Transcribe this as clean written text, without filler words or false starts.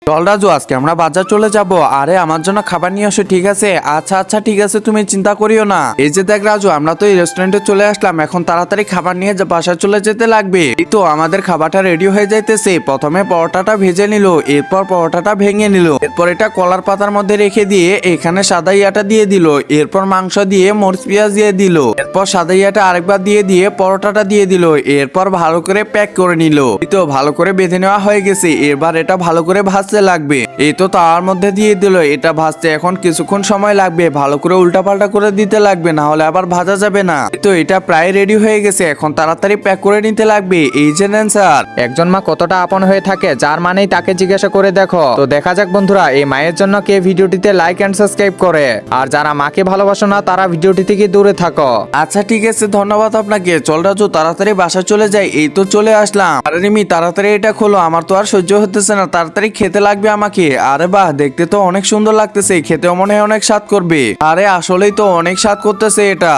চল রাজু, আজকে আমরা বাজার চলে যাব। আরে আমার জন্য খাবার নিয়ে আসো, ঠিক আছে? আচ্ছা আচ্ছা ঠিক আছে, তুমি চিন্তা করিও না। এই যে দেখ রাজু, আমরা তো এই রেস্টুরেন্টে চলে আসলাম, এখন তাড়াতাড়ি খাবার নিয়ে বাসায় চলে যেতে লাগবে। এই তো আমাদের খাবারটা রেডি হয়ে যাইতেছে। প্রথমে পরোটাটা ভেজে নিল, এরপর পরোটাটা ভেঙে নিল, এরপর এটা কলার পাতার মধ্যে রেখে দিয়ে এখানে সাদা ইয়াটা দিয়ে দিল, এরপর মাংস দিয়ে মরিচ পেঁয়াজ দিয়ে দিল, এরপর সাদা ইয়াটা আরেকবার দিয়ে দিয়ে পরোটাটা দিয়ে দিল, এরপর ভালো করে প্যাক করে নিল। এই তো ভালো করে বেঁধে নেওয়া হয়ে গেছে। এবার এটা ভালো করে ভাজতে লাগবে। এই তো তার মধ্যে দিয়ে দিল, এটা ভাজতে এখন কিছুক্ষণ সময় লাগবে। ভালো করে উল্টাপাল্টা করে দিতে লাগবে, না হলে আবার ভাজা যাবে না। এই তো এটা প্রায় রেডি হয়ে গেছে, এখন তাড়াতাড়ি প্যাক করে নিতে লাগবে। এই যে নেন স্যার। একজন মা কতটা আপন হয়ে থাকে, যার মানেই তাকে জিজ্ঞাসা করে দেখো। তো দেখা যাক বন্ধুরা, এই মায়ের জন্য কে ভিডিওটিতে লাইক এন্ড সাবস্ক্রাইব করে, আর যারা মাকে ভালোবাসো না তারা ভিডিওটি থেকে দূরে থাকো। আচ্ছা ঠিক আছে, ধন্যবাদ আপনাকে। চল রাজু, তাড়াতাড়ি বাসা চলে যাই। এই তো চলে আসলাম। আরে রিমি, তাড়াতাড়ি এটা খোলো, আমার তো আর সহ্য হতেছে না, তাড়াতাড়ি খেতে লাগবে আমাকে। আরে বাহ, দেখতে তো অনেক সুন্দর লাগতেছে, খেতেও মনে হয় অনেক স্বাদ করবে। আরে আসলেই তো অনেক স্বাদ করতেছে এটা।